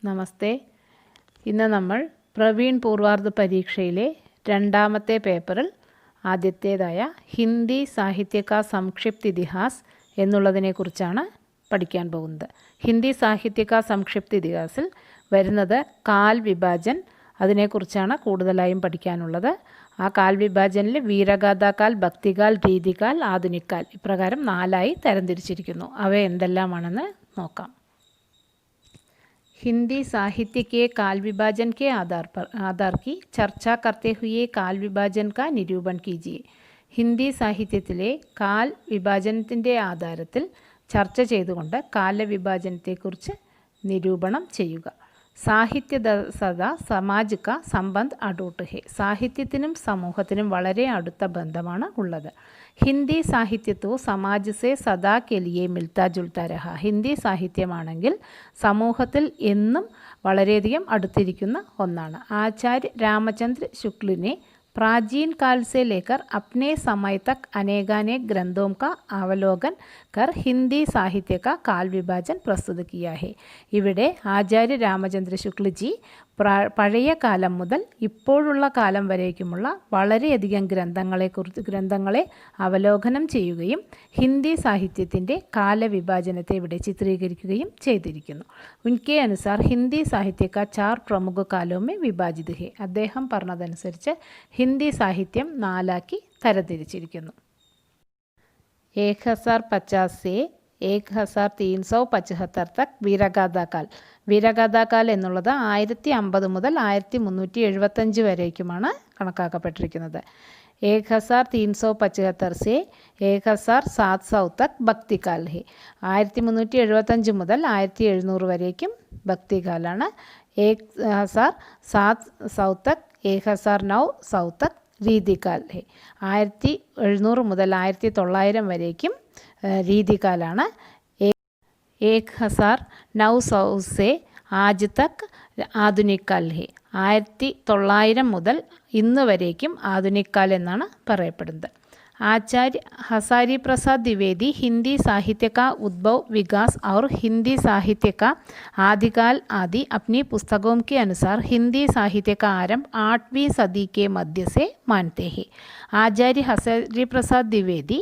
നമസ്തേ. ഇന്ന് നമ്മൾ പ്രവീൺ പൂർവാർദ്ധ പരീക്ഷയിലെ രണ്ടാമത്തെ പേപ്പറിൽ ആദ്യത്തേതായ ഹിന്ദി സാഹിത്യ കാ സംക്ഷിപ്ത് ഇതിഹാസ് എന്നുള്ളതിനെക്കുറിച്ചാണ് പഠിക്കാൻ പോകുന്നത്. ഹിന്ദി സാഹിത്യ കാ സംക്ഷിപ്ത് ഇതിഹാസിൽ വരുന്നത് കാൽ വിഭാജൻ, അതിനെക്കുറിച്ചാണ് കൂടുതലായും പഠിക്കാനുള്ളത്. ആ കാൽ വിഭാജനിൽ വീരഗാഥാകാൽ, ഭക്തികാൽ, രീതികാൽ, ആധുനികാൽ ഇപ്രകാരം 4ആയി തരംതിരിച്ചിരിക്കുന്നു. അവ എന്തെല്ലാമാണെന്ന് നോക്കാം. हिंदी साहित्य के काल विभाजन के आधार की चर्चा करते हुए काल विभाजन का निरूपण कीजिए. ഹിന്ദി സാഹിത്യത്തിലെ കാൽ വിഭാജനത്തിൻ്റെ ആധാരത്തിൽ ചർച്ച ചെയ്തുകൊണ്ട് കാലവിഭാജനത്തെക്കുറിച്ച് നിരൂപണം ചെയ്യുക. സാഹിത്യ സദാ സമാജ് കാ സംബന്ധ് അടൂട്ട് ഹെ. സാഹിത്യത്തിനും സമൂഹത്തിനും വളരെ അടുത്ത ബന്ധമാണ് ഉള്ളത്. ഹിന്ദി സാഹിത്യത്തോ സമാജ് സെ സദാ കെലിയെ മിൽത്താ ജുൽത്താ രഹ. ഹിന്ദി സാഹിത്യമാണെങ്കിൽ സമൂഹത്തിൽ എന്നും വളരെയധികം അടുത്തിരിക്കുന്ന ഒന്നാണ്. ആചാര്യ രാമചന്ദ്ര ശുക്ലിനെ प्राचीन काल से लेकर अपने समय तक अनेकानेक ग्रंथों का अवलोकन कर हिंदी साहित्य का काल विभाजन प्रस्तुत किया है. ഇവിടെ ആചാര്യ രാമചന്ദ്ര ശുക്ലജി പഴയ കാലം മുതൽ ഇപ്പോഴുള്ള കാലം വരേക്കുമുള്ള വളരെയധികം ഗ്രന്ഥങ്ങളെ അവലോകനം ചെയ്യുകയും ഹിന്ദി സാഹിത്യത്തിൻ്റെ കാലവിഭാജനത്തെ ഇവിടെ ചിത്രീകരിക്കുകയും ചെയ്തിരിക്കുന്നു. ഉൻകെ അനുസാർ ഹിന്ദി സാഹിത്യ കാ 4 പ്രമുഖ കാലോ മേ വിഭാജിത് ഹെ. അദ്ദേഹം പറഞ്ഞതനുസരിച്ച് ഹിന്ദി സാഹിത്യം 4ആക്കി തരംതിരിച്ചിരിക്കുന്നു. 1050 से 1375 തക് വീരഗാഥാകാൽ. വീരഗാഥാകാൽ എന്നുള്ളത് 1050 മുതൽ 1375 വരേക്കുമാണ് കണക്കാക്കപ്പെട്ടിരിക്കുന്നത്. 1375 से 1700 തക് ഭക്തികാൽ ഹെ. 1375 മുതൽ 1700 വരേക്കും ഭക്തികാലാണ്. 1700 തക് 1900 തക് രീതികാൽ ഹെ. 1700 മുതൽ 1900 വരേക്കും രീതികാലാണ്. 1900 से आज तक ആധുനികാൽ ഹെ. 1900 മുതൽ ഇന്ന് വരേക്കും ആധുനികാൽ എന്നാണ് പറയപ്പെടുന്നത്. आचार्य हजारी प्रसाद द्विवेदी हिंदी साहित्य का उद्भव, विकास और हिंदी साहित्य का आदिकाल आदि अपनी पुस्तकों के अनुसार हिंदी साहित्य का आरंभ 8वीं सदी के मध्य से मानते हैं. ആചാര്യ ഹസാരി പ്രസാദ് ദ്വിവേദി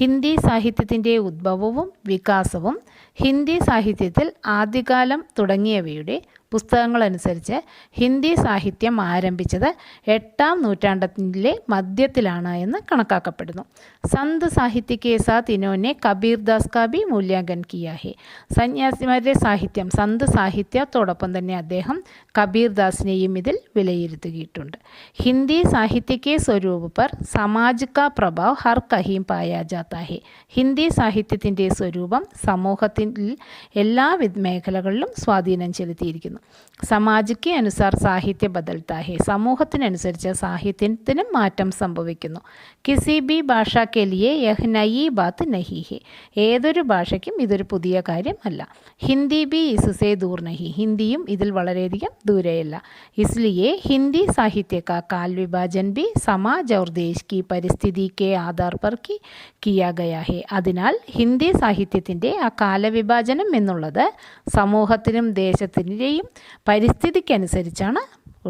ഹിന്ദി സാഹിത്യത്തിൻ്റെ ഉദ്ഭവവും വികാസവും ഹിന്ദി സാഹിത്യത്തിൽ ആദ്യകാലം തുടങ്ങിയവയുടെ പുസ്തകങ്ങളനുസരിച്ച് ഹിന്ദി സാഹിത്യം ആരംഭിച്ചത് 8ാം നൂറ്റാണ്ടിലെ മധ്യത്തിലാണ് എന്ന് കണക്കാക്കപ്പെടുന്നു. സന്ത് സാഹിത്യ കെ സാത്ത് ഇനോനെ കബീർദാസ് കാ ഭി മൂല്യാങ്കൻ കിയാ ഹെ. സന്യാസിമാരുടെ സാഹിത്യം, സന്ത് സാഹിത്യത്തോടൊപ്പം തന്നെ അദ്ദേഹം കബീർദാസിനെയും ഇതിൽ വിലയിരുത്തിയിട്ടുണ്ട്. ഹിന്ദി സാഹിത്യ കെ സ്വരൂപ് പർ സമാജ് കാ പ്രഭാവ് ഹർ കഹീം പായാ ജാത്താ ഹെ. ഹിന്ദി സാഹിത്യത്തിൻ്റെ സ്വരൂപം സമൂഹത്തിൽ എല്ലാ മേഖലകളിലും സ്വാധീനം ചെലുത്തിയിരിക്കുന്നു. സമാജ് അനുസാർ സാഹിത്യ ബദൽത്താ ഹെ. സമൂഹത്തിനനുസരിച്ച് സാഹിത്യത്തിനും മാറ്റം സംഭവിക്കുന്നു. കിസി ബി ഭാഷ കെ ലിയെ യഹ് നയി ബാത്ത് നഹി ഹെ. ഏതൊരു ഭാഷയ്ക്കും ഇതൊരു പുതിയ കാര്യം അല്ല. ഹിന്ദി ബി ഇസ്സേ ദൂർ നഹി. ഹിന്ദിയും ഇതിൽ വളരെയധികം ദൂരെയല്ല. ഇസ്ലിയെ ഹിന്ദി സാഹിത്യ കാ കാൽ വിഭാജൻ ബി സമാജ് ഔർ ദേശ് കി പരിസ്ഥിതി കെ ആധാർ പർ കിയാ ഗയാ ഹെ. അതിനാൽ ഹിന്ദി സാഹിത്യത്തിൻ്റെ ആ കാലവിഭാജനം എന്നുള്ളത് സമൂഹത്തിനും ദേശത്തിൻ്റെയും പരിസ്ഥിതിക്കനുസരിച്ചാണ്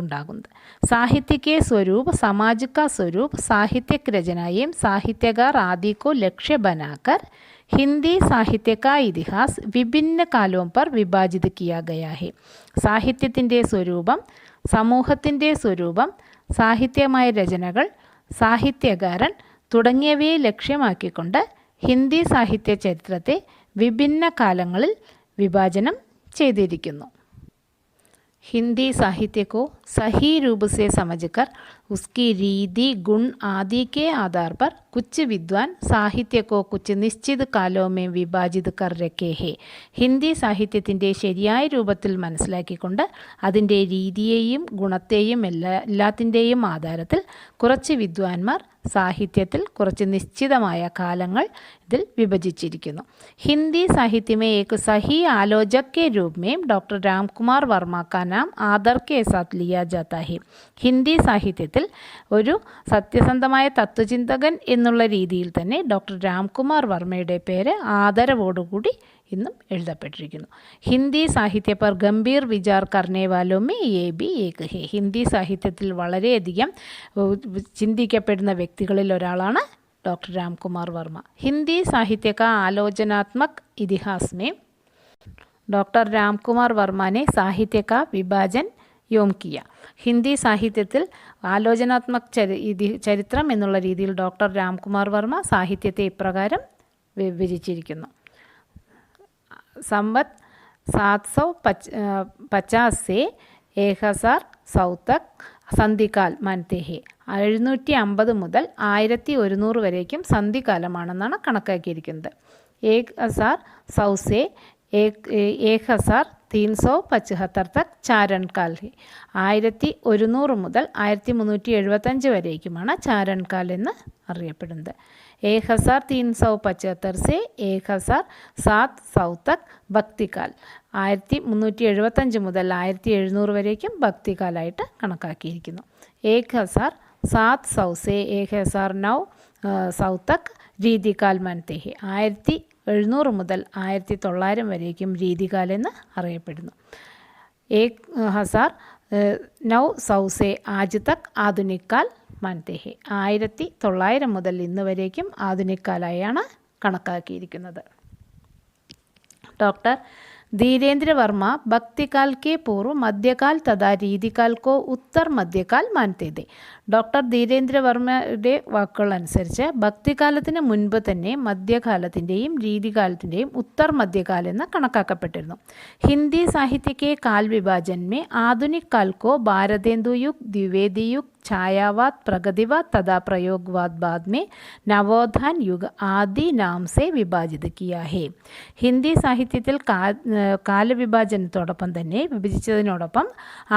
ഉണ്ടാകുന്നത്. സാഹിത്യ കെ സ്വരൂപ് സമാജ് കാ സ്വരൂപ് സാഹിത്യക് രചനായേം സാഹിത്യകാർ ആദി കോ ലക്ഷ്യ ബനാകർ ഹിന്ദി സാഹിത്യ കാ ഇതിഹാസ് വിഭിന്ന കാലോം പർ വിഭാജിത് കിയാ ഗയാ ഹെ. സാഹിത്യത്തിൻ്റെ സ്വരൂപം, സമൂഹത്തിൻ്റെ സ്വരൂപം, സാഹിത്യമായ രചനകൾ, സാഹിത്യകാരൻ തുടങ്ങിയവയെ ലക്ഷ്യമാക്കിക്കൊണ്ട് ഹിന്ദി സാഹിത്യ ചരിത്രത്തെ വിഭിന്ന കാലങ്ങളിൽ വിഭാജനം ചെയ്തിരിക്കുന്നു. हिंदी साहित्य को सही रूप से समझकर उसकी रीति, गुण आदि के आधार पर कुछ विद्वान साहित्य को कुछ निश्चित कालों में विभाजित कर रखे हैं. ഹിന്ദി സാഹിത്യത്തിൻ്റെ ശരിയായ രൂപത്തിൽ മനസ്സിലാക്കിക്കൊണ്ട് അതിൻ്റെ രീതിയെയും ഗുണത്തെയും എല്ലാത്തിൻ്റെയും ആധാരത്തിൽ കുറച്ച് വിദ്വാൻമാർ സാഹിത്യത്തിൽ കുറച്ച് നിശ്ചിതമായ കാലങ്ങൾ ഇതിൽ വിഭജിച്ചിരിക്കുന്നു. ഹിന്ദി സാഹിത്യമേ ഏക് സഹി ആലോചക് കെ രൂപ് മേം ഡോക്ടർ രാംകുമാർ വർമ്മ കാ നാം ആദർ കെ സാത്ത് ലിയാ ജാത്താ ഹെ. ഹിന്ദി സാഹിത്യത്തിൽ സാഹിത്യത്തിൽ ഒരു സത്യസന്ധമായ തത്വചിന്തകൻ എന്നുള്ള രീതിയിൽ തന്നെ ഡോക്ടർ രാംകുമാർ വർമ്മയുടെ പേര് ആദരവോടുകൂടി ഇന്നും എഴുതപ്പെട്ടിരിക്കുന്നു. ഹിന്ദി സാഹിത്യ പർ ഗംഭീർ വിചാർ കർണേ വാലോ മേ യേ ഭി ഏക് ഹേ. ഹിന്ദി സാഹിത്യത്തിൽ വളരെയധികം ചിന്തിക്കപ്പെടുന്ന വ്യക്തികളിൽ ഒരാളാണ് डॉक्टर रामकुमार वर्मा. हिंदी साहित्य का आलोचनात्मक इतिहास में डॉक्टर रामकुमार वर्मा ने साहित्य का विभाजन യോം കിയ. ഹിന്ദി സാഹിത്യത്തിൽ ആലോചനാത്മക ചരിത്രം എന്നുള്ള രീതിയിൽ ഡോക്ടർ രാംകുമാർ വർമ്മ സാഹിത്യത്തെ ഇപ്രകാരം വിഭജിച്ചിരിക്കുന്നു. संवत 750 से 1000 तक സന്ധികാൽ മാനത്തെ ഹെ. 750 മുതൽ 1100 വരേക്കും സന്ധികാലമാണെന്നാണ് കണക്കാക്കിയിരിക്കുന്നത്. 1000 से 1375 തക് ചാരൺകാൽ ഹെ. 1100 മുതൽ 1375 വരേക്കുമാണ് ചാരൺകാൽ എന്ന് അറിയപ്പെടുന്നത്. 1375 से 1700 തക് ഭക്തികാൽ. 1375 മുതൽ 1700 വരേക്കും ഭക്തികാലായിട്ട് കണക്കാക്കിയിരിക്കുന്നു. 1700 से 1009 തക് രീതികാൽ മാനത്തെ ഹെ. 1700 മുതൽ 1900 വരേക്കും രീതികാൽ എന്ന് അറിയപ്പെടുന്നു. 1009 से आज तक ആധുനിക് കാൽ മാനത്തെ ഹെ. 1900 മുതൽ ഇന്ന് വരേക്കും ആധുനിക് കാലായാണ് കണക്കാക്കിയിരിക്കുന്നത്. डॉक्टर धीरेन्द्र वर्मा भक्तिकाल के पूर्व मध्यकाल तथा രീതികാൽ को उत्तर മധ്യകാൽ മാനത്തെ थे. ഡോക്ടർ ധീരേന്ദ്ര വർമ്മയുടെ വാക്കുകൾ അനുസരിച്ച് ഭക്തികാലത്തിന് മുൻപ് തന്നെ മധ്യകാലത്തിൻ്റെയും രീതികാലത്തിൻ്റെയും ഉത്തർ മധ്യകാൽ എന്ന് കണക്കാക്കപ്പെട്ടിരുന്നു. ഹിന്ദി സാഹിത്യके काल विभाजन में आधुनिक काल को भारतेंदु युग, द्विवेदी युग, छायावाद, प्रगतिवाद तथा प्रयोगवाद बाद में नवोत्थान युग आदि नाम से विभाजित किया है. ഹിന്ദി സാഹിത്യത്തിൽ കാലവിഭാജനത്തോടൊപ്പം തന്നെ വിഭജിച്ചതിനോടൊപ്പം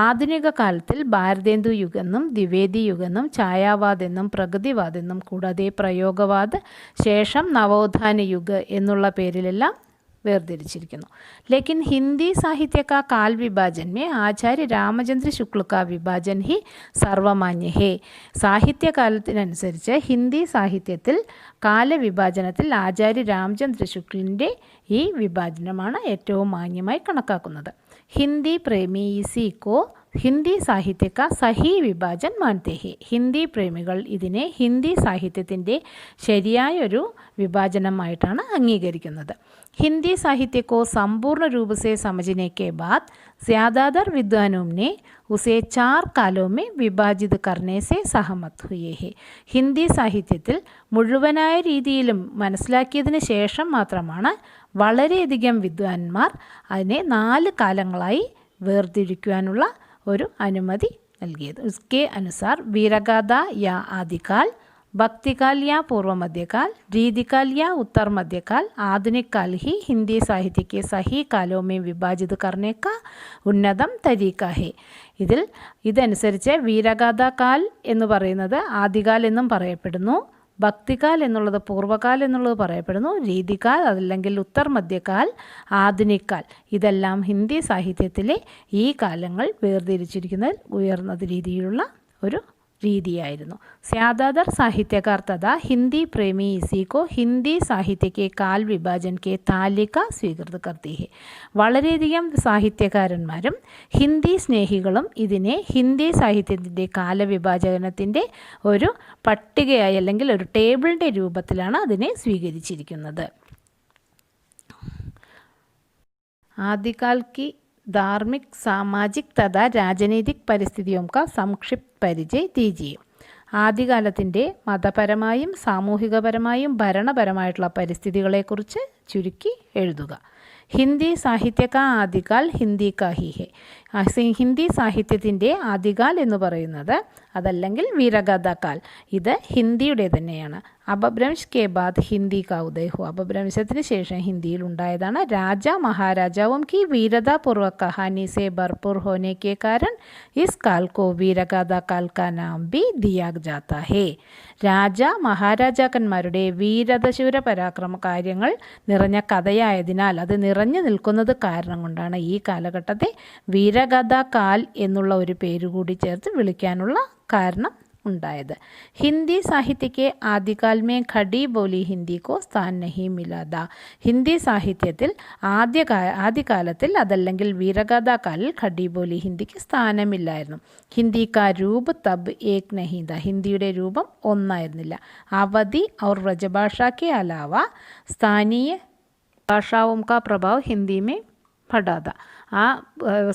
ആധുനിക കാലത്തിൽ ഭാരതേന്ദു യുഗെന്നും ദ്വിവേദി യുഗെന്നും ഛായാവാദ് എന്നും പ്രഗതിവാദ് എന്നും കൂടാതെ പ്രയോഗവാദ് ശേഷം നവോത്ഥാന യുഗ് എന്നുള്ള പേരിലെല്ലാം വേർതിരിച്ചിരിക്കുന്നു. लेकिन हिंदी साहित्य का काल विभाजन में आचार्य रामचंद्र शुक्ल का विभाजन ही सर्वमान्य है. സാഹിത്യകാലത്തിനനുസരിച്ച് ഹിന്ദി സാഹിത്യത്തിൽ കാലവിഭാജനത്തിൽ ആചാര്യ രാമചന്ദ്ര ശുക്ലിൻ്റെ ഈ വിഭാജനമാണ് ഏറ്റവും മാന്യമായി കണക്കാക്കുന്നത്. ഹിന്ദി പ്രേമി ഇസി കോ ഹിന്ദി സാഹിത്യ കാ സഹി വിഭാജൻ മാനത്തെ ഹെ. ഹിന്ദി പ്രേമികൾ ഇതിനെ ഹിന്ദി സാഹിത്യത്തിൻ്റെ ശരിയായൊരു വിഭാജനമായിട്ടാണ് അംഗീകരിക്കുന്നത്. हिंदी साहित्य को संपूर्ण रूप से समझने के बाद ज़्यादातर विद्वानों ने उसे 4 कालों में विभाजित करने से सहमत हुए हैं. ഹിന്ദി സാഹിത്യത്തിൽ മുഴുവനായ രീതിയിലും മനസ്സിലാക്കിയതിന് ശേഷം മാത്രമാണ് വളരെയധികം വിദ്വാൻമാർ അതിനെ 4 കാലങ്ങളായി വേർതിരിക്കുവാനുള്ള ഒരു അനുമതി നൽകിയത്. उसके अनुसार वीरगाथा या आदिकाल, भक्तिकाल या पूर्व मध्यकाल, रीतिकाल या उत्तर मध्यकाल, आधुनिक काल ही हिंदी साहित्य के सही कालों में विभाजित करने का उन्नतम तरीका है. ഇതനുസരിച്ച് വീരഗാഥാകാൽ എന്ന് പറയുന്നത് ആദികാൽ എന്നും പറയപ്പെടുന്നു, ഭക്തികാൽ എന്നുള്ളത് പൂർവ്വകാൽ എന്നുള്ളത് പറയപ്പെടുന്നു, രീതികാൽ അതല്ലെങ്കിൽ ഉത്തർ മധ്യകാൽ, ആധുനിക് കാൽ ഇതെല്ലാം ഹിന്ദി സാഹിത്യത്തിലെ ഈ കാലങ്ങൾ വേർതിരിച്ചിരിക്കുന്നതിൽ ഉയർന്ന രീതിയിലുള്ള ഒരു രീതിയായിരുന്നു. ज़्यादातर साहित्यकार तथा हिंदी प्रेमी इसी को हिंदी साहित्य के काल विभाजन के तालिക സ്വീകൃത करती है. വളരെയധികം സാഹിത്യകാരന്മാരും ഹിന്ദി സ്നേഹികളും ഇതിനെ ഹിന്ദി സാഹിത്യത്തിൻ്റെ കാലവിഭാജനത്തിൻ്റെ ഒരു പട്ടികയായി അല്ലെങ്കിൽ ഒരു ടേബിളിൻ്റെ രൂപത്തിലാണ് അതിനെ സ്വീകരിച്ചിരിക്കുന്നത്. आदिकाल की धार्मिक, सामाजिक तथा राजनीतिक परिस्थितियों का संक्षिप्त परिचय दीजिए. ആദ്യകാലത്തിൻ്റെ മതപരമായും സാമൂഹികപരമായും ഭരണപരമായിട്ടുള്ള പരിസ്ഥിതികളെക്കുറിച്ച് ചുരുക്കി എഴുതുക. ഹിന്ദി സാഹിത്യ കാ ആദികാൽ ഹിന്ദി കാ ഹി ഹെ. ഹിന്ദി സാഹിത്യത്തിൻ്റെ ആദികാൽ എന്ന് പറയുന്നത് അതല്ലെങ്കിൽ വീരഗാഥാകാൽ ഇത് ഹിന്ദിയുടെ തന്നെയാണ്. അപഭ്രംശ് കെ ബാദ് ഹിന്ദി കാ ഉദയ് ഹു. അപഭ്രംശത്തിന് ശേഷം ഹിന്ദിയിൽ ഉണ്ടായതാണ്. രാജ മഹാരാജാവും की वीरतापूर्वक कहानी से भरपूर होने के कारण इस काल को वीरगाथा काल का नाम भी दिया जाता है. രാജ മഹാരാജാക്കന്മാരുടെ വീരതശൂര പരാക്രമ കാര്യങ്ങൾ നിറഞ്ഞ കഥയായതിനാൽ അത് നിറഞ്ഞു നിൽക്കുന്നത് കാരണം കൊണ്ടാണ് ഈ കാലഘട്ടത്തെ വീരഗാഥാകാൽ എന്നുള്ള ഒരു പേരുകൂടി ചേർത്ത് വിളിക്കാനുള്ള കാരണം ഉണ്ടായത്. ഹിന്ദി സാഹിത്യക്ക് ആദ്യകാൽ മേ ഖടി ബോലി ഹിന്ദി കോ സ്ഥാൻ നഹീ മിലാത. ഹിന്ദി സാഹിത്യത്തിൽ ആദ്യകാലത്തിൽ അതല്ലെങ്കിൽ വീരഗാഥാകാലിൽ ഖടി ബോലി ഹിന്ദിക്ക് സ്ഥാനമില്ലായിരുന്നു. ഹിന്ദി കാ രൂപ് തബ് ഏക് നഹീ താ. ഹിന്ദിയുടെ രൂപം ഒന്നായിരുന്നില്ല. അവധി ഔർ വ്രജഭാഷ കെ അലാവ സ്ഥാനീയ ഭാഷാവും കാ പ്രഭാവ് ഹിന്ദി മേ പഠാത. ആ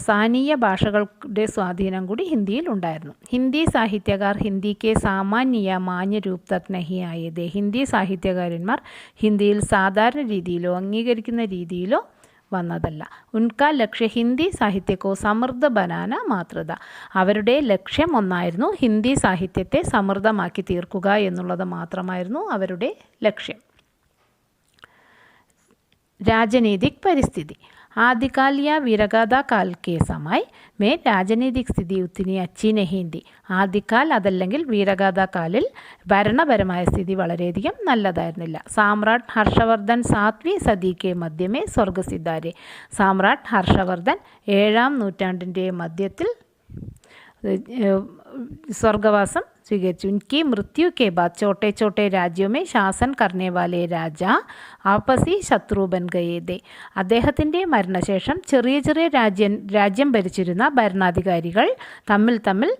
സ്ഥാനീയ ഭാഷകളുടെ സ്വാധീനം കൂടി ഹിന്ദിയിൽ ഉണ്ടായിരുന്നു. ഹിന്ദി സാഹിത്യകാർ ഹിന്ദിക്ക് സാമാന്യ മാന്യ രൂപ് തക് നഹി ആയത്. ഹിന്ദി സാഹിത്യകാരന്മാർ ഹിന്ദിയിൽ സാധാരണ രീതിയിലോ അംഗീകരിക്കുന്ന രീതിയിലോ വന്നതല്ല. ഉൻകാ ലക്ഷ്യ ഹിന്ദി സാഹിത്യക്കോ സമൃദ്ധ ബനാന മാതൃത. അവരുടെ ലക്ഷ്യം ഒന്നായിരുന്നു, ഹിന്ദി സാഹിത്യത്തെ സമൃദ്ധമാക്കി തീർക്കുക എന്നുള്ളത് മാത്രമായിരുന്നു അവരുടെ ലക്ഷ്യം. राजनीतिक परिस्थिति. आदिकाल या वीरगाथा काल के समय में राजनीतिक स्थिति उतनी अच्छी नहीं थी. ആദ്യകാൽ അതല്ലെങ്കിൽ വീരഗാഥാകാലിൽ ഭരണപരമായ സ്ഥിതി വളരെയധികം നല്ലതായിരുന്നില്ല. സാമ്രാട്ട് ഹർഷവർദ്ധൻ 7वीं സദി കെ മധ്യമേ സ്വർഗസിദ്ധാരെ. സാമ്രാട്ട് ഹർഷവർദ്ധൻ 7ാം നൂറ്റാണ്ടിൻ്റെ മധ്യത്തിൽ स्वर्गवासम स्वीകരിച്ചു. उनकी मृत्यु के बाद छोटे छोटे राज्यों में शासन करने वाले राजा आपसी शत्रु बन गए थे. അദ്ദേഹത്തിൻ്റെ മരണശേഷം ചെറിയ ചെറിയ രാജ്യം ഭരിച്ചിരുന്ന ഭരണാധികാരികൾ തമ്മിൽ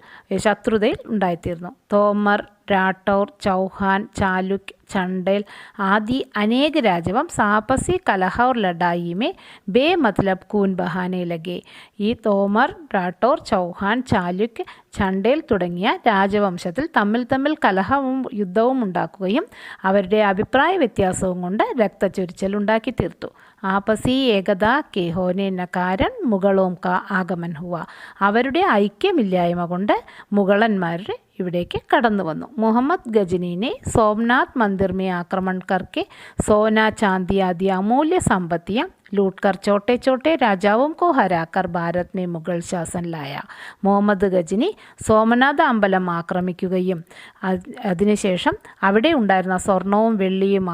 ശത്രുതയിൽ ഉണ്ടായിത്തീർന്നു. തോമർ, രാഠോർ, ചൗഹാൻ, चालुक्य, चंडेल आदि अनेक राजवं आपसी कलह और लड़ाई में बेमतलब खून बहाने लगे. ഈ തോമർ, രാഠോർ, ചൗഹാൻ, ചാലുക്യ, ചണ്ടേൽ തുടങ്ങിയ രാജവംശത്തിൽ തമ്മിൽ കലഹവും യുദ്ധവും ഉണ്ടാക്കുകയും അവരുടെ അഭിപ്രായ വ്യത്യാസവും കൊണ്ട് രക്തച്ചൊരിച്ചൽ ഉണ്ടാക്കി തീർത്തു. ആപസി ഏകത കെ ഹോനെ ന കാരൻ മുഗളോം കാ ആഗമൻ ഹുവ. അവരുടെ ഐക്യമില്ലായ്മ കൊണ്ട് മുഗളന്മാരുടെ ഇവിടേക്ക് കടന്നു വന്നു. മുഹമ്മദ് ഗജനീനെ സോമനാഥ് मंदिर में आक्रमण करके सोना, चांदी आदि अमूल्य संपत्तियां लूटकर छोटे छोटे राजाओं को हराकर भारत में मुगल शासन लाया. മുഹമ്മദ് ഗജനി സോമനാഥ അമ്പലം ആക്രമിക്കുകയും അതിനുശേഷം അവിടെ ഉണ്ടായിരുന്ന സ്വർണവും വെള്ളിയും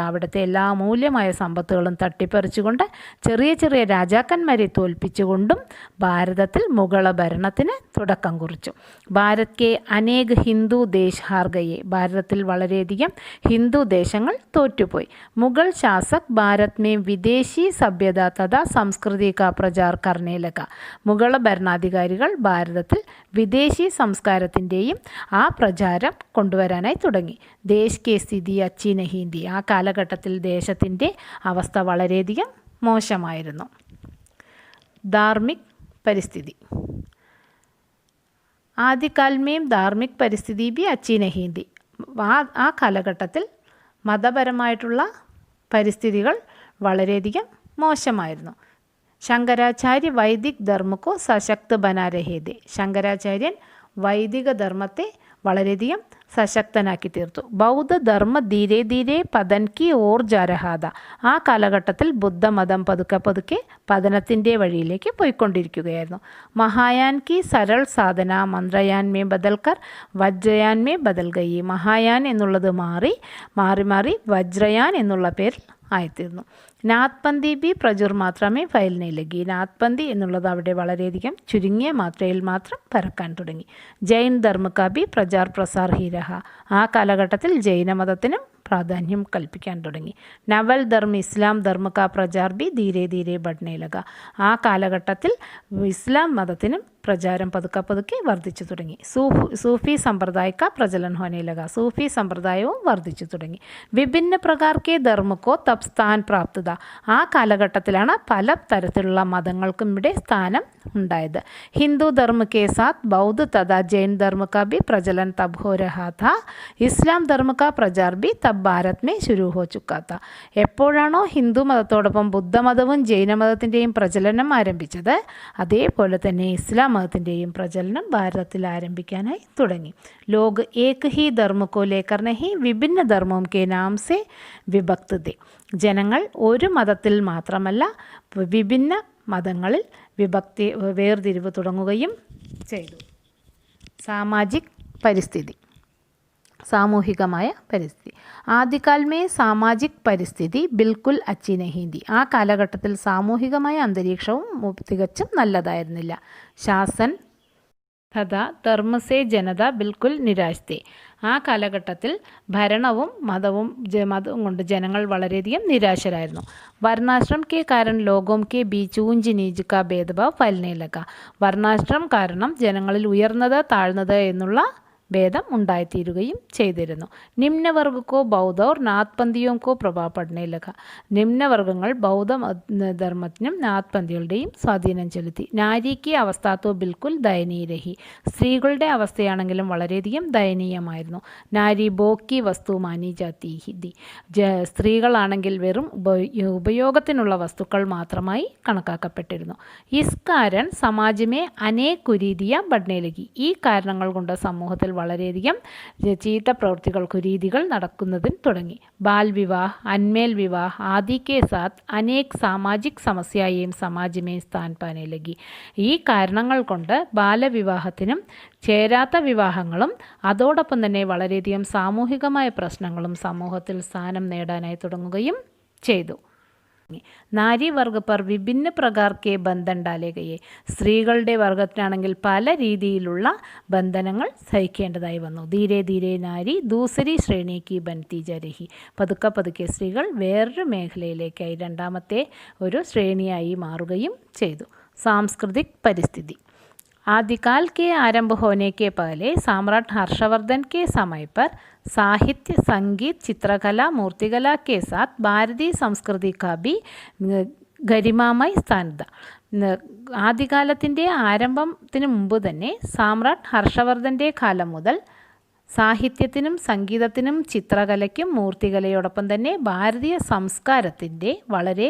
അവിടുത്തെ എല്ലാ അമൂല്യമായ സമ്പത്തുകളും തട്ടിപ്പറിച്ചുകൊണ്ട് ചെറിയ ചെറിയ രാജാക്കന്മാരെ തോൽപ്പിച്ചുകൊണ്ടും ഭാരതത്തിൽ മുഗള ഭരണത്തിന് തുടക്കം കുറിച്ചു. ഭാരത് കെ അനേക ഹിന്ദു ദേശ് ഹാർ ഗയെ. ഭാരതത്തിൽ വളരെയധികം ഹിന്ദു ദേശങ്ങൾ തോറ്റുപോയി. മുഗൾ ശാസക് ഭാരത് മേ വിദേശി സഭ്യത തഥാ സംസ്കൃതി കാ പ്രചാർ കർണേ ലഗ. മുഗള ഭരണാധികാരികൾ ഭാരതത്തിൽ വിദേശി സംസ്കാരത്തിൻ്റെയും ആ പ്രചാരം കൊണ്ടുവരാനായി തുടങ്ങി. ദേശ് കെ സ്ഥിതി അച്ചി നഹീ ഥി. ആ കാലഘട്ടത്തിൽ ദേശത്തിൻ്റെ അവസ്ഥ വളരെയധികം മോശമായിരുന്നു. ധാർമ്മിക് പരിസ്ഥിതി. ആദ്യകാൽ മേം ധാർമ്മിക് പരിസ്ഥിതി ബി അച്ചി നഹീ ഥി. ആ കാലഘട്ടത്തിൽ മതപരമായിട്ടുള്ള പരിസ്ഥിതികൾ വളരെയധികം മോശമായിരുന്നു. ശങ്കരാചാര്യ വൈദിക് ധർമ്മക്കോ സശക്ത് ബനാ രഹേ ഥേ. ശങ്കരാചാര്യൻ വൈദിക ധർമ്മത്തെ വളരെയധികം സശക്തനാക്കി തീർത്തു. ബൗദ്ധ ധർമ്മ ധീരെ ധീരെ പതൻ കി ഓർ ജാ രഹാ ഥാ. ആ കാലഘട്ടത്തിൽ ബുദ്ധമതം പതുക്കെ പതനത്തിൻ്റെ വഴിയിലേക്ക് പോയിക്കൊണ്ടിരിക്കുകയായിരുന്നു. മഹായാൻ കി സരൾ സാധന മന്ത്രയാൻ മേ ബദൽക്കർ വജ്രയാൻ മേ ബദൽ ഗയി. മഹായാൻ എന്നുള്ളത് മാറി വജ്രയാൻ എന്നുള്ള പേരിൽ ആയിത്തീർന്നു. നാത്പന്തി ബി പ്രചുർ മാത്രമേ ഫയലിനെ ലഗി. നാത്പന്തി എന്നുള്ളത് അവിടെ വളരെയധികം ചുരുങ്ങിയ മാത്രയിൽ മാത്രം പരക്കാൻ തുടങ്ങി. ജൈൻ ധർമ്മ കാ ബി പ്രചാർ പ്രസാർ ഹി രഹ. ആ കാലഘട്ടത്തിൽ ജൈനമതത്തിനും പ്രാധാന്യം കൽപ്പിക്കാൻ തുടങ്ങി. നവൽ ധർമ്മ ഇസ്ലാം ധർമ്മ കാ പ്രചാർ ബി ധീരെ ധീരെ ബഡ്നെ ലഗ. ആ കാലഘട്ടത്തിൽ ഇസ്ലാം മതത്തിനും പ്രചാരം പതുക്കെ വർദ്ധിച്ചു തുടങ്ങി. സൂഫി സമ്പ്രദായ കാ പ്രചലൻ ഹോനെ ലഗ. സൂഫി സമ്പ്രദായവും വർദ്ധിച്ചു തുടങ്ങി. വിഭിന്ന പ്രകാർ കെ ധർമ്മക്കോ തബ് സ്ഥാൻ പ്രാപ്തത. ആ കാലഘട്ടത്തിലാണ് പല തരത്തിലുള്ള മതങ്ങൾക്കും ഇവിടെ സ്ഥാനം ഉണ്ടായത്. ഹിന്ദു ധർമ്മ കെ സാത്ത് ബൗദ്ധ തഥാ ജൈൻ ധർമ്മ കാ ബി പ്രചലൻ തബ് ഹോ രഹാ ഥാ. ഇസ്ലാം ധർമ്മ കാ പ്രചാർ ബി തബ് ഭാരത് മേ ശുരു ഹോ ചുക്കാ ഥാ. എപ്പോഴാണോ ഹിന്ദു മതത്തോടൊപ്പം ബുദ്ധമതവും ജൈനമതത്തിൻ്റെയും പ്രചലനം ആരംഭിച്ചത്, അതേപോലെ തന്നെ ഇസ്ലാം മതത്തിൻ്റെയും പ്രചലനം ഭാരതത്തിൽ ആരംഭിക്കാനായി തുടങ്ങി. ലോക് ഏക് ഹി ധർമ്മ കോ ലേക്കർ നഹി വിഭിന്ന ധർമ്മം കെ നാം സെ വിഭക്ത് ഥേ. ജനങ്ങൾ ഒരു മതത്തിൽ മാത്രമല്ല വിഭിന്ന മതങ്ങളിൽ വേർതിരിവ് തുടങ്ങുകയും ചെയ്തു. സാമാജിക് പരിസ്ഥിതി. സാമൂഹികമായ പരിസ്ഥിതി. ആദ്യകാൽ മേ സാമാജിക് പരിസ്ഥിതി ബിൽക്കുൽ അച്ചി നഹീ ഥി. ആ കാലഘട്ടത്തിൽ സാമൂഹികമായ അന്തരീക്ഷവും തികച്ചും നല്ലതായിരുന്നില്ല. ശാസൻ തഥാ ധർമ്മസേ ജനത ബിൽക്കുൽ നിരാശത്തെ. ആ കാലഘട്ടത്തിൽ ഭരണവും മതവും കൊണ്ട് ജനങ്ങൾ വളരെയധികം നിരാശരായിരുന്നു. വർണ്ണാശ്രം കെ കാരണം ലോകോം കെ ബീച്ച് ഊഞ്ച് നീച്ച് കാ ഭേദഭാവ് ഫൈൽനെ ലഗ. വർണ്ണാശ്രം കാരണം ജനങ്ങളിൽ ഉയർന്നത് താഴ്ന്നത് എന്നുള്ള ഭേദം ഉണ്ടായിത്തീരുകയും ചെയ്തിരുന്നു. നിമ്നവർഗക്കോ ബൗദ്ധ ഓർ നാഥ്പന്തിയോം കോ പ്രഭാവ പഠനെ ലഗ. നിമ്നവർഗങ്ങൾ ബൗദ്ധ ധർമ്മത്തിനും നാഥ്പന്തികളുടെയും സ്വാധീനം ചെലുത്തി. നാരിക്ക് അവസ്ഥാത്തോ ബിൽക്കുൽ ദയനീയ രഹി. സ്ത്രീകളുടെ അവസ്ഥയാണെങ്കിലും വളരെയധികം ദയനീയമായിരുന്നു. നാരി ബോക്കി വസ്തു മാനി ജാതി ഹിന്ദി. സ്ത്രീകളാണെങ്കിൽ വെറും ഉപയോഗത്തിനുള്ള വസ്തുക്കൾ മാത്രമായി കണക്കാക്കപ്പെട്ടിരുന്നു. ഇസ് കാരൺ സമാജമേ അനേക് കുരീതിയ പഠനെ ലഗി. ഈ കാരണങ്ങൾ കൊണ്ട് സമൂഹത്തിൽ വളരെയധികം ചീത്ത പ്രവൃത്തികൾ കുരീതികൾ നടക്കുന്നതിന് തുടങ്ങി. ബാൽ വിവാഹ്, അന്മേൽ വിവാഹ് ആദി കെ സാത്ത് അനേക് സാമാജിക് സമസ്യയും സമാജമേ സ്ഥാൻ പാനെ ലഗി. ഈ കാരണങ്ങൾ കൊണ്ട് ബാലവിവാഹത്തിനും ചേരാത്ത വിവാഹങ്ങളും അതോടൊപ്പം തന്നെ വളരെയധികം സാമൂഹികമായ പ്രശ്നങ്ങളും സമൂഹത്തിൽ സ്ഥാനം നേടാനായി തുടങ്ങുകയും ചെയ്തു. നാരി വർഗ പർ വിഭിന്ന പ്രകാർ കെ ബന്ധൻ ഡാലേ ഗയേ. സ്ത്രീകളുടെ വർഗത്തിനാണെങ്കിൽ പല രീതിയിലുള്ള ബന്ധനങ്ങൾ സഹിക്കേണ്ടതായി വന്നു. ധീരെ ധീരെ നാരി ദൂസരി ശ്രേണിക്ക് ബൻതി ജരഹി. പതുക്കെ പതുക്കെ സ്ത്രീകൾ വേറൊരു മേഖലയിലേക്കായി രണ്ടാമത്തെ ഒരു ശ്രേണിയായി മാറുകയും ചെയ്തു. സാംസ്കൃതിക് പരിസ്ഥിതി. आदिकाल के आरंभ होने के पहले सम्राट हर्षवर्धन के समय पर साहित्य, संगीत, चित्रकला, मूर्तिकला के साथ भारतीय संस्कृति का भी गरिमामय स्थान था. ആദ്യകാലത്തിൻ്റെ ആരംഭത്തിന് മുമ്പ് തന്നെ സാമ്രാട്ട് ഹർഷവർദ്ധൻ്റെ കാലം മുതൽ സാഹിത്യത്തിനും സംഗീതത്തിനും ചിത്രകലയ്ക്കും മൂർത്തികലയോടൊപ്പം തന്നെ ഭാരതീയ സംസ്കാരത്തിൻ്റെ വളരെ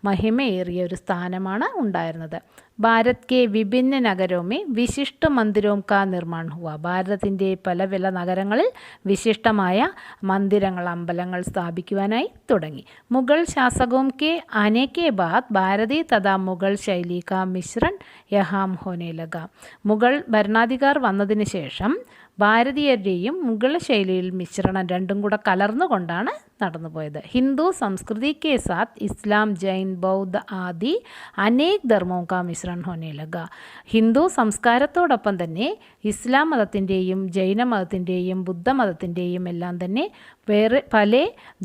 മഹിമയേറിയ ഒരു സ്ഥാനമാണ് ഉണ്ടായിരുന്നത്. ഭാരത് കെ വിഭിന്ന നഗരോമേ വിശിഷ്ട മന്ദിരോം കാ നിർമ്മാൺ ഹുവ. ഭാരതത്തിൻ്റെ പല പല നഗരങ്ങളിൽ വിശിഷ്ടമായ മന്ദിരങ്ങൾ, അമ്പലങ്ങൾ സ്ഥാപിക്കുവാനായി തുടങ്ങി. മുഗൾ ശാസകോം കെ ആനെ കെ ബാദ് ഭാരതീയ തഥാ മുഗൾ ശൈലി കാ മിശ്രൺ യഹാം ഹോനെ ലഗ. മുഗൾ ഭരണാധികാർ വന്നതിന് ശേഷം ഭാരതീയരുടെയും മുഗൾ ശൈലിയിൽ മിശ്രണം രണ്ടും കൂടെ കലർന്നുകൊണ്ടാണ് നടന്നുപോയത്. ഹിന്ദു സംസ്കൃതി കെ സാത്ത് ഇസ്ലാം, ജൈൻ, ബൗദ്ധ ആദി അനേക് ധർമ്മോം കാ മിശ്രൺ ഹോനെ ലഗ. ഹിന്ദു സംസ്കാരത്തോടൊപ്പം തന്നെ ഇസ്ലാം മതത്തിൻ്റെയും ജൈന മതത്തിൻ്റെയും ബുദ്ധമതത്തിൻ്റെയും എല്ലാം തന്നെ വേറെ പല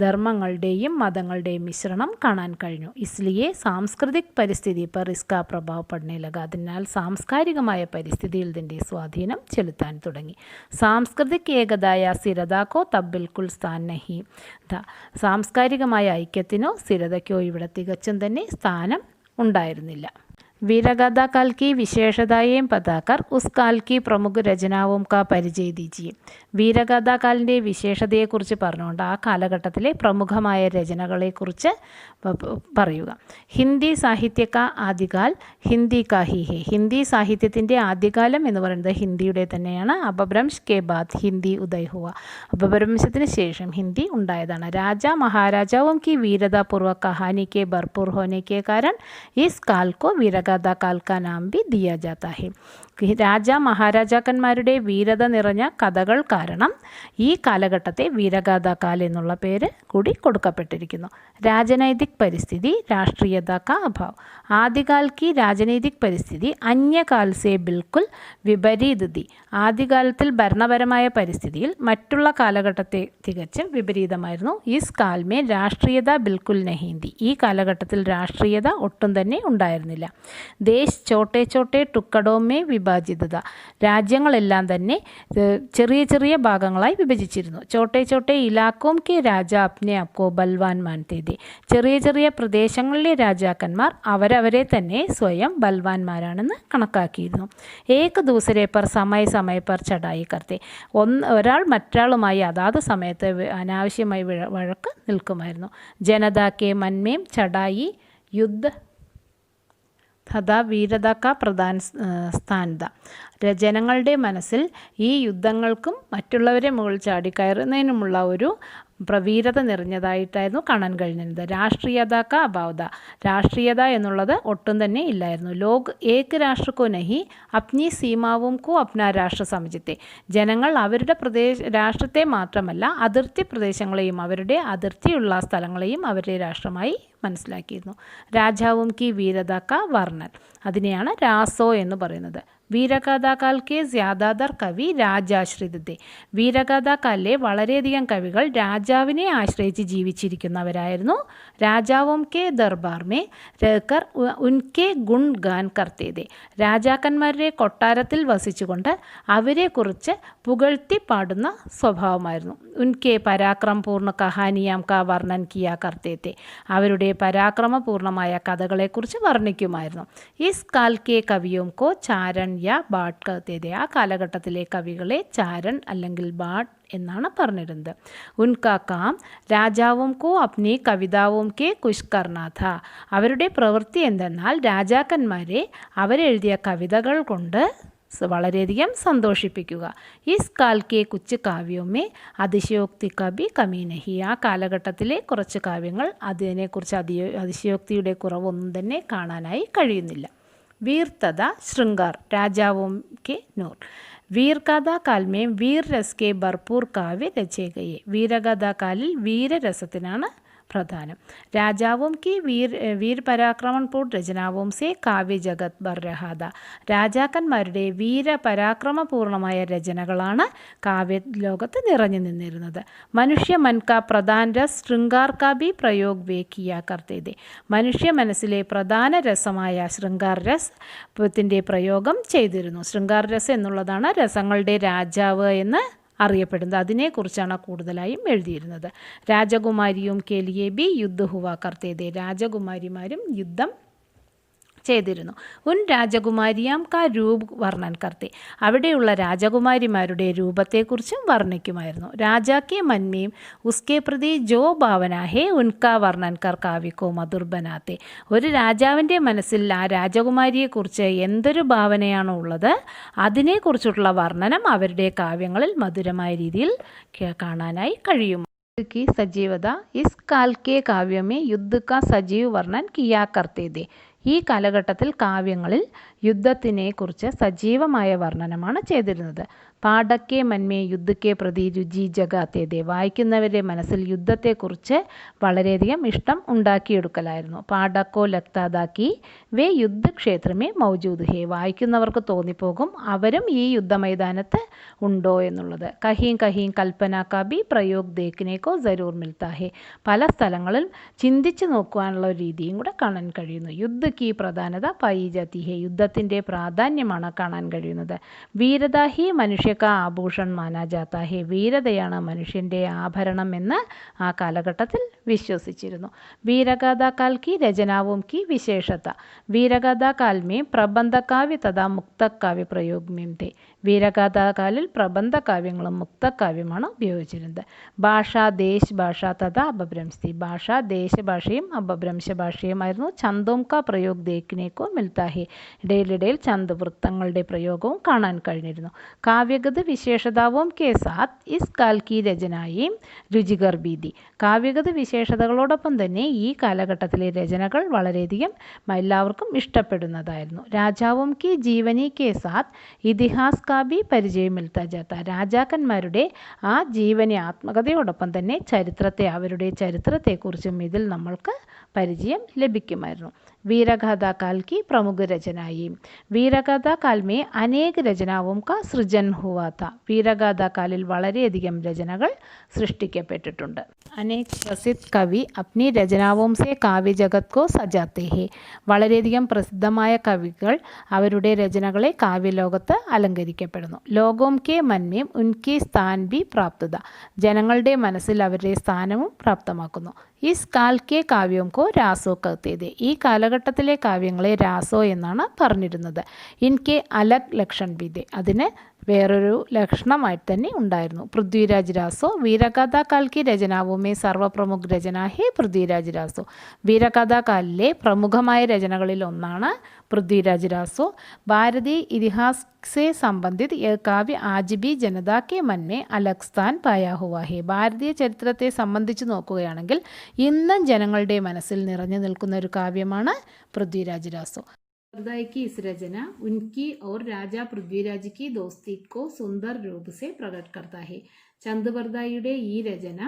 ധർമ്മങ്ങളുടെയും മതങ്ങളുടെയും മിശ്രണം കാണാൻ കഴിഞ്ഞു. ഇസ്ലിയെ സാംസ്കൃതിക് പരിസ്ഥിതി പർ ഇസ്കാ പ്രഭാവ് പഠനെ ലഗ. അതിനാൽ സാംസ്കാരികമായ പരിസ്ഥിതിയിൽ ഇതിൻ്റെ സ്വാധീനം ചെലുത്താൻ തുടങ്ങി. സാംസ്കൃതിക് ഏകതായ സ്ഥിരതാക്കോ തബ് ബിൽക്കുൽ സ്ഥാൻ നഹി ഥ. സാംസ്കാരികമായ ഐക്യത്തിനോ സ്ഥിരതയ്ക്കോ ഇവിടെ തികച്ചും തന്നെ സ്ഥാനം ഉണ്ടായിരുന്നില്ല. वीरगाथा काल की विशेषताएं बताकर उस काल की प्रमुख രചനാവും का പരിചയ दीजिए. വീരഗാഥാ കാലിൻ്റെ വിശേഷതയെക്കുറിച്ച് പറഞ്ഞുകൊണ്ട് ആ കാലഘട്ടത്തിലെ പ്രമുഖമായ രചനകളെക്കുറിച്ച് പറയുക. ഹിന്ദി സാഹിത്യ കാ ആദികാൽ ഹിന്ദി കാ ഹി ഹെ. ഹിന്ദി സാഹിത്യത്തിൻ്റെ ആദ്യകാലം എന്ന് പറയുന്നത് ഹിന്ദിയുടെ തന്നെയാണ്. അപഭ്രംശ് കെ ബാദ് ഹിന്ദി ഉദയ് ഹുവ. അപഭ്രംശത്തിന് ശേഷം ഹിന്ദി ഉണ്ടായതാണ്. രാജ മഹാരാജാവും की वीरता पूर्वक कहानी के भरपूर होने के कारण इस काल को वीरगाथा काल का नाम भी दिया जाता है. രാജ മഹാരാജാക്കന്മാരുടെ വീരത നിറഞ്ഞ കഥകൾ കാരണം ഈ കാലഘട്ടത്തെ വീരഗാഥാ കാൽ എന്നുള്ള പേര് കൂടി കൊടുക്കപ്പെട്ടിരിക്കുന്നു. രാജനൈതിക് പരിസ്ഥിതി രാഷ്ട്രീയത കാ അഭാവ്. ആദ്യകാൽ की രാജനൈതിക് പരിസ്ഥിതി അന്യകാൽ സേ ബിൽക്കുൽ വിപരീത് थी. ആദ്യകാലത്തിൽ ഭരണപരമായ പരിസ്ഥിതിയിൽ മറ്റുള്ള കാലഘട്ടത്തെ തികച്ചും വിപരീതമായിരുന്നു. ഇസ് കാൽ മേ രാഷ്ട്രീയത ബിൽക്കുൽ നഹീ थी. ഈ കാലഘട്ടത്തിൽ രാഷ്ട്രീയത ഒട്ടും തന്നെ ഉണ്ടായിരുന്നില്ല. ദേശ് ചോട്ടെ ചോട്ടെ ടുക്കഡോമേ വിഭാജിതത. രാജ്യങ്ങളെല്ലാം തന്നെ ചെറിയ ചെറിയ ഭാഗങ്ങളായി വിഭജിച്ചിരുന്നു. ചോട്ടെ ചോട്ടെ ഇലാക്കോം കെ രാജ അപ്നെ അപ്കോ ബൽവാൻ മാൻതേ थे. ചെറിയ ചെറിയ പ്രദേശങ്ങളിലെ രാജാക്കന്മാർ അവരവരെ തന്നെ സ്വയം ബൽവാന്മാരാണെന്ന് കണക്കാക്കിയിരുന്നു. ഏക് ദൂസരെ പർ സമയ സമയ പർ ചടായി കർത്തെ. ഒരാൾ മറ്റൊരാളുമായി അതാത് സമയത്ത് അനാവശ്യമായി വഴക്ക് നിൽക്കുമായിരുന്നു. ജനതാ കെ മൻമേം ചടായി യുദ്ധ തഥാ വീരത കാ പ്രധാന സ്ഥാനത. ജനങ്ങളുടെ മനസ്സിൽ ഈ യുദ്ധങ്ങൾക്കും മറ്റുള്ളവരെ മുകളിൽ ചാടിക്കയറുന്നതിനുമുള്ള ഒരു പ്രവീരത നിറഞ്ഞതായിട്ടായിരുന്നു കാണാൻ കഴിഞ്ഞിരുന്നത്. രാഷ്ട്രീയത കാ അഭാവത. രാഷ്ട്രീയത എന്നുള്ളത് ഒട്ടും തന്നെ ഇല്ലായിരുന്നു. ലോക് ഏക് രാഷ്ട്രക്കോ നഹി അപ്നി സീമാവും കോ അപ്ന രാഷ്ട്ര സമജത്തെ. ജനങ്ങൾ അവരുടെ രാഷ്ട്രത്തെ മാത്രമല്ല അതിർത്തി പ്രദേശങ്ങളെയും അവരുടെ അതിർത്തിയുള്ള സ്ഥലങ്ങളെയും അവരുടെ രാഷ്ട്രമായി മനസ്സിലാക്കിയിരുന്നു. രാജാവും കി വീരത കാ വർണ്ണൻ. അതിനെയാണ് രാസോ എന്ന് പറയുന്നത്. വീരഗാഥാകാൽ കെ ജ്യാദാതർ കവി രാജാശ്രിത് थे. വീരഗാഥാകാലിലെ വളരെയധികം കവികൾ രാജാവിനെ ആശ്രയിച്ച് ജീവിച്ചിരിക്കുന്നവരായിരുന്നു. രാജാവും കെ ദർബാർ മേ രഹ്കർ ഉൻകെ ഗുൺ ഗാൻ കർത്തേ थे. രാജാക്കന്മാരുടെ കൊട്ടാരത്തിൽ വസിച്ചുകൊണ്ട് അവരെക്കുറിച്ച് പുകഴ്ത്തി പാടുന്ന സ്വഭാവമായിരുന്നു. ഉൻകെ പരാക്രമപൂർണ്ണ കഹാനിയാം കാ വർണ്ണൻ കിയാ കർത്തേ थे. അവരുടെ പരാക്രമപൂർണമായ കഥകളെക്കുറിച്ച് വർണ്ണിക്കുമായിരുന്നു. ഇസ് കാൽ കെ കവിയോം കോ ചാരൺ യാ ബാട്ട് കർത്തേ थे. ആ കാലഘട്ടത്തിലെ കവികളെ ചാരൺ അല്ലെങ്കിൽ ബാട്ട് എന്നാണ് പറഞ്ഞിരുന്നത്. ഉൻകാ കാം രാജാവും കോ അപ്നി കവിതാവും കെ കുശ് കർണ ഥാ. അവരുടെ പ്രവൃത്തി എന്തെന്നാൽ രാജാക്കന്മാരെ അവരെഴുതിയ കവിതകൾ കൊണ്ട് വളരെയധികം സന്തോഷിപ്പിക്കുക. ഇസ് കാൽ കെ കുച്ച് കാവ്യമേ അതിശയോക്തി കവി കമി നഹി. ആ കാലഘട്ടത്തിലെ കുറച്ച് കാവ്യങ്ങൾ അതിനെക്കുറിച്ച് അതിശയോക്തിയുടെ കുറവൊന്നും തന്നെ കാണാനായി കഴിയുന്നില്ല. വീർ തഥാ ശൃംഗാർ രാജാവും കെ നൂർ. വീർഗാഥാകാൽ may Veer രസ് K ഭർപൂർ Kavya race Gaye. വീരഗാഥാകാലിൽ വീരരസത്തിനാണ് പ്രധാനം. രാജാവും കി വീർ പരാക്രമൺപൂർ രചനാവും സേ കാവ്യ ജഗത് ബർ രഹാദ. രാജാക്കന്മാരുടെ വീരപരാക്രമപൂർണമായ രചനകളാണ് കാവ്യലോകത്ത് നിറഞ്ഞു നിന്നിരുന്നത്. മനുഷ്യ മൻ കാ പ്രധാന രസ് ശൃംഗാർ കാ ബി പ്രയോഗ് വേ കിയാ കർത്തേ थे. മനുഷ്യ മനസ്സിലെ പ്രധാന രസമായ ശൃംഗാർ രസത്തിൻ്റെ പ്രയോഗം ചെയ്തിരുന്നു. ശൃംഗാർ രസം എന്നുള്ളതാണ് രസങ്ങളുടെ രാജാവ് എന്ന് അറിയപ്പെടുന്നത്. അതിനെക്കുറിച്ചാണ് കൂടുതലായും എഴുതിയിരുന്നത്. രാജകുമാരിയും കേലിയെ ബി യുദ്ധ ഹുവാ കർത്തേ थे. രാജകുമാരിമാരും യുദ്ധം ചെയ്തിരുന്നു. ഉൻ രാജകുമാരിയാം കാ രൂപ് വർണ്ണൻ കർത്തേ. അവിടെയുള്ള രാജകുമാരിമാരുടെ രൂപത്തെക്കുറിച്ചും വർണ്ണിക്കുമായിരുന്നു. രാജാക്കെ മന്മേം ഉസ്കെ പ്രതി ജോ ഭാവന ഹേ ഉൻകാ വർണ്ണൻ കർ കാവ്യക്കോ മധുർ ബനാത്തെ. ഒരു രാജാവിൻ്റെ മനസ്സിൽ ആ രാജകുമാരിയെക്കുറിച്ച് എന്തൊരു ഭാവനയാണോ ഉള്ളത് അതിനെക്കുറിച്ചുള്ള വർണ്ണനം അവരുടെ കാവ്യങ്ങളിൽ മധുരമായ രീതിയിൽ കാണാനായി കഴിയും. की सजीवता इस काल के काव्य में युद्ध का सजीव वर्णन किया करते थे. ഈ കാലഘട്ടത്തിൽ കാവ്യങ്ങളിൽ യുദ്ധത്തിനെക്കുറിച്ച് സജീവമായ വർണ്ണനമാണ് ചെയ്തിരുന്നത്. പാഠക്കെ മന്മേ യുദ്ധക്കെ പ്രതി രുചി ജഗാത്തേ थे. വായിക്കുന്നവരുടെ മനസ്സിൽ യുദ്ധത്തെക്കുറിച്ച് വളരെയധികം ഇഷ്ടം ഉണ്ടാക്കിയെടുക്കലായിരുന്നു. പാഠക്കോ ലക്താദാക്കി വേ യുദ്ധക്ഷേത്രമേ മൗജൂദ് ഹേ. വായിക്കുന്നവർക്ക് തോന്നിപ്പോകും അവരും ഈ യുദ്ധമൈതാനത്ത് ഉണ്ടോ എന്നുള്ളത്. കഹീം കഹീം കൽപ്പന കാ ബി പ്രയോഗ് ദേഖ്നേക്കോ ജരൂർ മിൽത്താ ഹേ. പല സ്ഥലങ്ങളിൽ ചിന്തിച്ച് നോക്കുവാനുള്ള ഒരു രീതിയും കൂടെ കാണാൻ കഴിയുന്നു. യുദ്ധ കി പ്രധാനത പായി ജാതി ഹേ. യുദ്ധത്തിൻ്റെ പ്രാധാന്യമാണ് കാണാൻ കഴിയുന്നത്. വീരത ഹി മനുഷ്യ കാ ആഭൂഷൺ മാനാ ജാത്ത ഹേ. വീരതയാണ് മനുഷ്യൻ്റെ ആഭരണം എന്ന് ആ കാലഘട്ടത്തിൽ വിശ്വസിച്ചിരുന്നു. വീരഗാഥാകാൽ കി രചനാവും കി വിശേഷത. വീരഗാഥാകാൽ മേ പ്രബന്ധകാവ്യ തഥാ മുക്തകാവ്യ പ്രയോഗ് മേം थे. വീരഗാഥാകാലിൽ പ്രബന്ധകാവ്യങ്ങളും മുക്തകാവ്യമാണ് ഉപയോഗിച്ചിരുന്നത്. ഭാഷ ദേശ് ഭാഷ തഥാ അപഭ്രംശി. ഭാഷ ദേശഭാഷയും അപഭ്രംശ ഭാഷയുമായിരുന്നു. ചന്തോം കാ പ്രയോഗ് ദേഖ്നേക്കോ മിൽത്താ ഹേ. ഇടയിലിടയിൽ ചന്ത് വൃത്തങ്ങളുടെ പ്രയോഗവും കാണാൻ കഴിഞ്ഞിരുന്നു. കാവ്യഗത വിശേഷതാവും കെ സാത്ത് ഇസ് കാൽ കി രചനായും രുചികർ ബീതി. കാവ്യഗത വിശേഷതകളോടൊപ്പം തന്നെ ഈ കാലഘട്ടത്തിലെ രചനകൾ വളരെയധികം എല്ലാവർക്കും ഇഷ്ടപ്പെടുന്നതായിരുന്നു. രാജാവും കി ജീവനി കെ സാത്ത് ഇതിഹാസ് കാ ബി പരിചയം മിൽത്താ ജാത്ത. രാജാക്കന്മാരുടെ ആ ജീവനി ആത്മകഥയോടൊപ്പം തന്നെ അവരുടെ ചരിത്രത്തെക്കുറിച്ചും ഇതിൽ നമ്മൾക്ക് പരിചയം ലഭിക്കുമായിരുന്നു. വീരഗാഥാകാൽ की प्रमुख रचनाएं. വീരഗാഥാകാൽ में अनेक രചനാവും का സൃജൻ हुआ था. വീരഗാഥാകാലിൽ വളരെയധികം രചനകൾ സൃഷ്ടിക്കപ്പെട്ടിട്ടുണ്ട്. अनेक प्रसिद्ध कवि अपनी रचनाओं से काव्य जगत को सजाते हैं. വളരെയധികം പ്രസിദ്ധമായ കവികൾ അവരുടെ രചനകളെ കാവ്യലോകത്ത് അലങ്കരിക്കപ്പെടുന്നു. ലോകോം കെ മന്മേം ഉൻകി സ്ഥാൻ ബി പ്രാപ്തത. ജനങ്ങളുടെ മനസ്സിൽ അവരുടെ സ്ഥാനവും പ്രാപ്തമാക്കുന്നു. ഇസ് കാൽ കെ കാവ്യോം കോ രാസോ കഹത്തെ थे. ഈ കാലഘട്ടത്തിലെ കാവ്യങ്ങളെ രാസോ എന്നാണ് പറഞ്ഞിരുന്നത്. ഇൻകെ അലഗ് ലക്ഷൺ ബി थे. അതിന് വേറൊരു ലക്ഷണമായിട്ട് തന്നെ ഉണ്ടായിരുന്നു. പൃഥ്വിരാജ് രാസോ. വീരഗാഥാകാൽ की രചനാവോ में സർവപ്രമുഖ രചന ഹേ പൃഥ്വിരാജ് രാസോ. വീരഗാഥാകാലിലെ പ്രമുഖമായ രചനകളിൽ ഒന്നാണ് പൃഥ്വിരാജ് രാസോ. ഭാരതീയ ഇതിഹാസ് से संबंधित यह काव्य आज भी जनता के मन में अलग स्थान पाया हुआ है. ഭാരതീയ ചരിത്രത്തെ സംബന്ധിച്ച് നോക്കുകയാണെങ്കിൽ ഇന്നും ജനങ്ങളുടെ മനസ്സിൽ നിറഞ്ഞു നിൽക്കുന്ന ഒരു കാവ്യമാണ് പൃഥ്വിരാജ് രാസോ. बरदाई की इस रचना उनकी और राजा पृथ्वीराज की दोस्ती को सुंदर रूप से प्रकट करता है. ചന്ദ് ബർദായിയുടെ ഈ രചന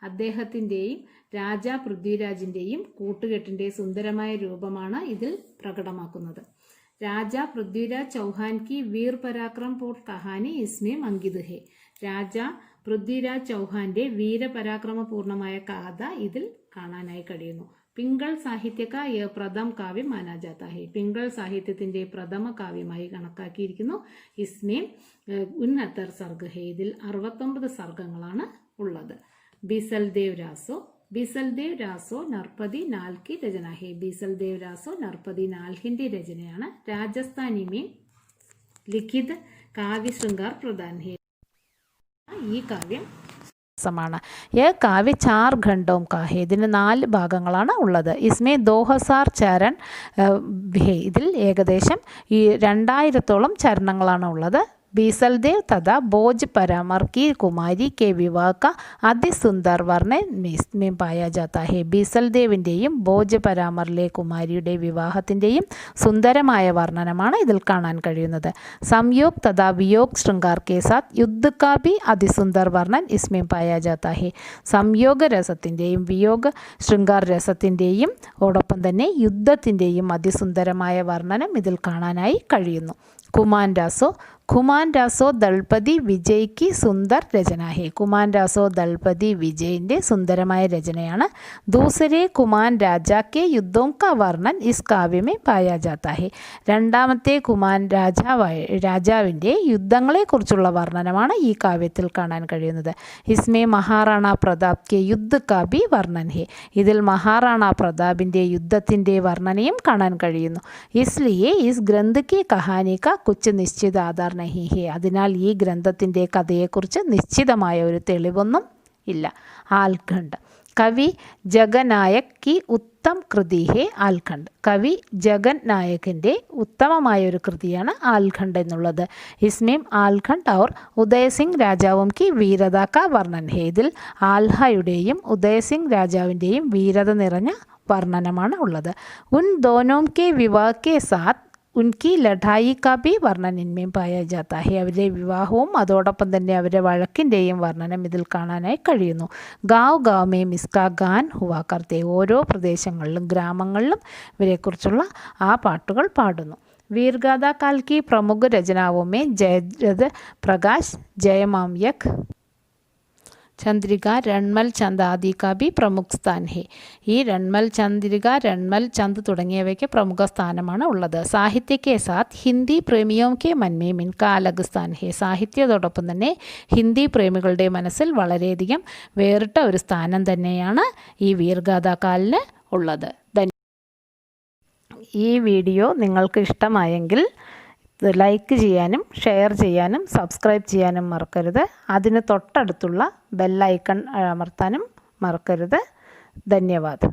അദ്ദേഹത്തിൻ്റെയും രാജാ പൃഥ്വിരാജിൻ്റെയും കൂട്ടുകെട്ടിൻ്റെ സുന്ദരമായ രൂപമാണ് ഇതിൽ പ്രകടമാക്കുന്നത്. राजा पृथ्वीराज चौहान की वीर पराक्रम पूर्ण कहानी इसमें अंकित है. രാജ പൃഥ്വിരാജ് ചൗഹാന്റെ വീരപരാക്രമപൂർണമായ കഥ ഇതിൽ കാണാനായി കഴിയുന്നു. പിങ്കൾ സാഹിത്യ കാ യഹ് പ്രഥം കാവ്യം മാനാ ജാതാ ഹെ. പിങ്കൾ സാഹിത്യത്തിന്റെ പ്രഥമ കാവ്യമായി കണക്കാക്കിയിരിക്കുന്നു. ഇസ്മേ 69 സർഗ് ഹെ. ഇതിൽ 69 സർഗങ്ങളാണ് ഉള്ളത്. ബിസൽദേവ് രാസോ. ബിസൽദേവ് രാസോ നർപതി നാൾ की രചന है. ബിസൽദേവ് രാസോ നർപതി നാൽഹിന്റെ രചനയാണ്. രാജസ്ഥാനി में लिखित काव्य श्रृंगार प्रदान है. ഈ കാവ്യം ാണ്. യഹ് കാവ്യ 4 ഖണ്ഡോം കാ ഹെ. ഇതിന് 4 ഭാഗങ്ങളാണ് ഉള്ളത്. ഇസ്മേ 2000 ചരൺ ഹെ. ഇതിൽ ഏകദേശം 2000-ഓളം ചരണങ്ങളാണ് ഉള്ളത്. बीसलदेव तथा भोज परामर की कुमारी के विवाह का അതിസുന്ദർ വർണ്ണൻ में पाया जाता है. ബീസൽദേവിൻ്റെയും ഭോജ് പരാമറിലെ കുമാരിയുടെ വിവാഹത്തിൻ്റെയും സുന്ദരമായ വർണ്ണനമാണ് ഇതിൽ കാണാൻ കഴിയുന്നത്. സംयोग तथा वियोग श्रृंगार के साथ युद्ध का भी അതിസുന്ദർ വർണ്ണൻ इसमें पाया जाता है. സംയോഗ രസത്തിൻ്റെയും വിയോഗ ശൃംഗാർ രസത്തിൻ്റെയും ഓടൊപ്പം തന്നെ യുദ്ധത്തിൻ്റെയും അതിസുന്ദരമായ വർണ്ണനം ഇതിൽ കാണാനായി കഴിയുന്നു. കുമാൻ രാസോ. ഖുമാൻ രാസോ ദൾപതി വിജയ്ക്ക് സുന്ദർ രചന ഹെ. കുമാൻ രാസോ ദൾപതി വിജയിൻ്റെ സുന്ദരമായ രചനയാണ്. ദൂസരെ കുമാൻ രാജാക്കെ യുദ്ധോം കാ വർണ്ണൻ ഇസ് കാവ്യമേ പായാ ജാതാ ഹെ. രണ്ടാമത്തെ കുമാൻ രാജാവിൻ്റെ യുദ്ധങ്ങളെക്കുറിച്ചുള്ള വർണ്ണനമാണ് ഈ കാവ്യത്തിൽ കാണാൻ കഴിയുന്നത്. ഇസ്മേ മഹാറാണ പ്രതാപ് കെ യുദ്ധ കാ ഭി വർണ്ണൻ ഹെ. ഇതിൽ മഹാറാണ പ്രതാപിൻ്റെ യുദ്ധത്തിൻ്റെ വർണ്ണനയും കാണാൻ കഴിയുന്നു. ഇസ്ലിയെ ഇസ് ഗ്രന്ഥ കി കഹാനി കാ കുച്ച് നിശ്ചിത ആധാർ നഹി ഹെ. അതിനാൽ ഈ ഗ്രന്ഥത്തിൻ്റെ കഥയെക്കുറിച്ച് നിശ്ചിതമായ ഒരു തെളിവൊന്നും ഇല്ല. ആൽഖണ്ഡ്. കവി ജഗന്നായക് കി ഉത്തം കൃതി ഹെ ആൽഖണ്ഡ്. കവി ജഗൻ നായകിൻ്റെ ഉത്തമമായ ഒരു കൃതിയാണ് ആൽഖണ്ഡ് എന്നുള്ളത്. ഇസ്മേം ആൽഖണ്ഡ് ഔർ ഉദയസിംഗ് രാജാവും കി വീരത കാ വർണ്ണൻ ഹെ. ഇതിൽ ആൽഹയുടെയും ഉദയസിംഗ് രാജാവിൻ്റെയും വീരത നിറഞ്ഞ വർണ്ണനമാണ് ഉള്ളത്. ഉൻ ദോനോം കെ വിവാഹ് കെ സാത്ത് ഉൻകി ലഡായി കാ ഭി വർണ്ണൻ ഇൻമേം പായാ ജാതാ ഹെ. അവരുടെ വിവാഹവും അതോടൊപ്പം തന്നെ അവരുടെ വഴക്കിൻ്റെയും വർണ്ണനം ഇതിൽ കാണാനായി കഴിയുന്നു. ഗാവ് ഗാവ് മേ മിസ്കാ ഗാൻ ഹുവാ കർത്തെ. ഓരോ പ്രദേശങ്ങളിലും ഗ്രാമങ്ങളിലും ഇവരെക്കുറിച്ചുള്ള ആ പാട്ടുകൾ പാടുന്നു. വീർഗാഥ കാൽ കി പ്രമുഖ രചനാവോ മേ ജയദ്രഥ് പ്രകാശ് ജയമാംയക് ചന്ദ്രിക രൺമൽ ചന്ദ് ആദി കാ ഭി പ്രമുഖ സ്ഥാൻ ഹെ. ഈ രൺമൽ ചന്ദ്രിക രൺമൽ ചന്ദ് തുടങ്ങിയവയ്ക്ക് പ്രമുഖ സ്ഥാനമാണ് ഉള്ളത്. സാഹിത്യ കെ സാത്ത് ഹിന്ദി പ്രേമിയോം കെ മൻമേ ഇൻകാ അലഗ് സ്ഥാൻ ഹെ. സാഹിത്യത്തോടൊപ്പം തന്നെ ഹിന്ദി പ്രേമികളുടെ മനസ്സിൽ വളരെയധികം വേറിട്ട ഒരു സ്ഥാനം തന്നെയാണ് ഈ വീർഗാഥ കാലിന് ഉള്ളത്. ഈ വീഡിയോ നിങ്ങൾക്ക് ഇഷ്ടമായെങ്കിൽ ലൈക്ക് ചെയ്യാനും ഷെയർ ചെയ്യാനും സബ്സ്ക്രൈബ് ചെയ്യാനും മറക്കരുത്. അതിന് തൊട്ടടുത്തുള്ള ബെൽ ഐക്കൺ അമർത്താനും മറക്കരുത്. ധന്യവാദം.